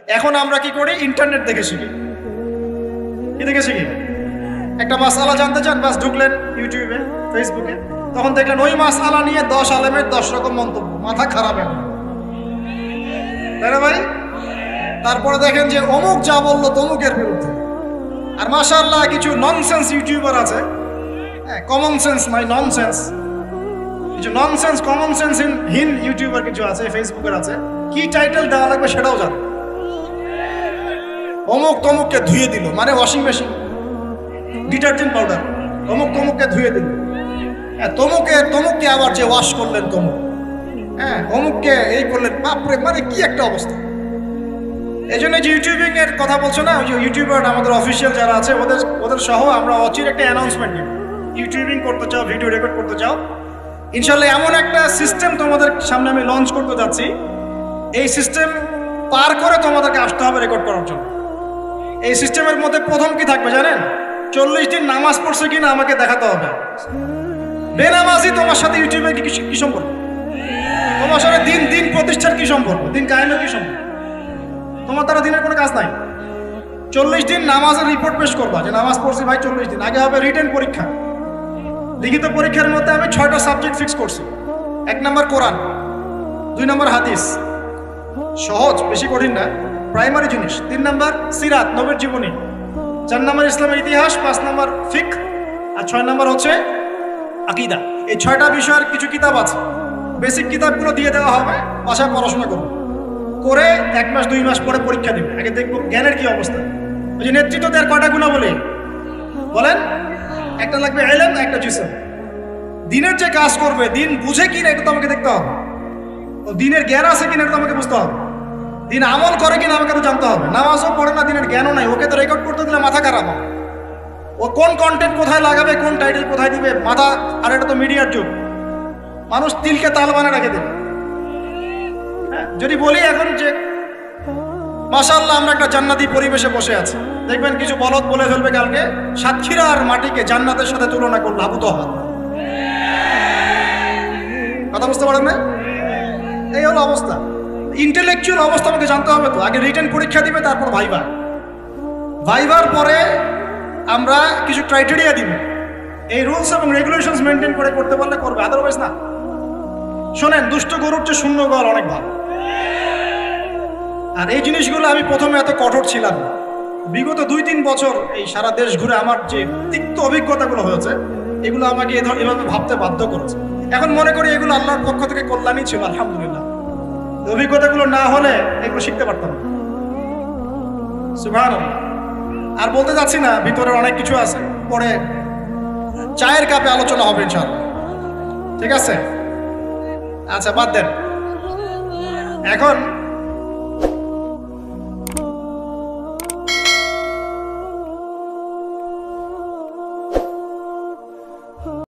এখন আমরা কি করি? ইন্টারনেট দেখে শিখি। কি দেখে শিখি? একটা মাসআলা জানতে চান, বাস ঢুকলেন ইউটিউবে, ফেসবুকে, তখন দেখলেন ওই মাসআলা নিয়ে 10 আলেমের 10 রকম মন্তব্য, মাথা খারাপ এখন, তাই না ভাই? তারপরে দেখেন যে অমুক যা বললো তমুকের বিরুদ্ধে। আর মাশাআল্লাহ কিছু ননসেন্স ইউটিউবার আছে, কমন সেন্স নাই, ননসেন্স, কিছু ননসেন্স কমন সেন্স হীন ইউটিউবার কিছু আছে, ফেসবুকের আছে, কি টাইটেল দেওয়া লাগবে সেটাও জানে। অমুক তমুককে ধুয়ে দিল, মানে ওয়াশিং মেশিন, ডিটারজেন্ট পাউডার, অমুক তমুককে ধুয়ে দিল, তমুককে আবার যে ওয়াশ করলেন তমুক, অমুককে এই করলেন, বাপরে, মানে কি একটা অবস্থা। এই জন্য যে ইউটিউবিং এর কথা বলছো না, ওই যে ইউটিউবার আমাদের অফিসিয়াল যারা আছে ওদের সহ আমরা অচির একটা অ্যানাউন্সমেন্ট নিব। ইউটিউবিং করতে চাও, ভিডিও রেকর্ড করতে চাও, ইনশাল্লাহ এমন একটা সিস্টেম তোমাদের সামনে আমি লঞ্চ করতে যাচ্ছি। এই সিস্টেম পার করে তোমাদেরকে আসতে হবে রেকর্ড করার জন্য। এই সিস্টেমের মধ্যে প্রথম কি থাকবে জানেন? 40 দিন নামাজ পড়ছে কিনা আমাকে দেখাতে হবে। বেনামাজি তোমার সাথে ইউটিউবে কি সম্পর্ক? তোমার সাথে দিন প্রতিষ্ঠার কি সম্পর্ক? দিন কায়েমের কি সম্পর্ক? তোমার দ্বারা দিনের কোনো কাজ নাই। 40 দিন নামাজের রিপোর্ট পেশ করবা যে নামাজ পড়ছি ভাই 40 দিন। আগে হবে রিটেন পরীক্ষা, লিখিত পরীক্ষার মধ্যে আমি 6টা সাবজেক্ট ফিক্স করছি। 1 নম্বর কোরআন, 2 নম্বর হাদিস, সহজ, বেশি কঠিন না, প্রাইমারি জিনিস। 3 নম্বর সিরাত, নবীর জীবনী। 4 নম্বর ইসলামের ইতিহাস, 5 নম্বর ফিকহ, আর 6 নম্বর হচ্ছে আকীদা। এই 6টা বিষয়ের কিছু কিতাব আছে, বেসিক কিতাবগুলো দিয়ে দেওয়া হবে, বাসায় পড়াশোনা করবো, করে 1 মাস 2 মাস পরে পরীক্ষা দেবে। আগে দেখবো জ্ঞানের কি অবস্থা। ওই যে নেতৃত্ব দেওয়ার কয়টা গুণা বলে বলেন? একটা লাগবে ইলম, একটা জিসম। দিনের যে কাজ করবে, দিন বুঝে কিনা এটা তো আমাকে দেখতে হবে, ও দিনের জ্ঞান আছে কিনা এটা তো আমাকে বুঝতে হবে, দিন আমল করে কিনা আমাকে তো জানতে হবে। নামাজও পড়ে না, দিনের জ্ঞানও নাই, ওকে তো রেকর্ড করতে দিলে মাথা খারাপ হবে। ও কোন কন্টেন্ট কোথায় লাগাবে, কোন টাইটেল কোথায় দিবে, মাথা। আর এটা তো মিডিয়ার যুগ, মানুষ তিলকে তাল বানা রেখে দেবে। যদি বলি এখন যে মাশাআল্লাহ আমরা একটা জান্নাতি পরিবেশে বসে আছি, দেখবেন কিছু বলদ বলে ফেলবে কালকে সাতক্ষীরার মাটিকে জান্নাতের সাথে তুলনা করলে আবু তহা। কথা বুঝতে পারেন না? এই হলো অবস্থা। ইন্টেলেকচুয়াল অবস্থা আমাকে জানতে হবে তো। আগে রিটেন পরীক্ষা দিবে, তারপর ভাইবার পরে আমরা কিছু ক্রাইটেরিয়া দিব। এই রুলস এবং রেগুলেশনস মেনটেন করে করতে পারলে করবে, আদারওয়াইজ না। শোনেন, দুষ্ট গরুর চেয়ে শূন্য গোয়াল অনেক ভালো। আর এই জিনিসগুলো আমি প্রথমে এত কঠোর ছিলাম। বিগত 2-3 বছর এই সারা দেশ ঘুরে আমার যে তিক্ত অভিজ্ঞতাগুলো হয়েছে, এগুলো আমাকে এভাবে ভাবতে বাধ্য করেছে। এখন মনে করি এগুলো আল্লাহর পক্ষ থেকে কল্যাণই ছিল, আলহামদুলিল্লাহ। অভিজ্ঞতাগুলো না হলে এগুলো শিখতে পারতাম না। সুবহানাল্লাহ। আর বলতে যাচ্ছি না, ভিতরে অনেক কিছু আছে, পরে চায়ের কাপে আলোচনা হবে ইনশাআল্লাহ, ঠিক আছে? আচ্ছা, বাদ দেন। এখন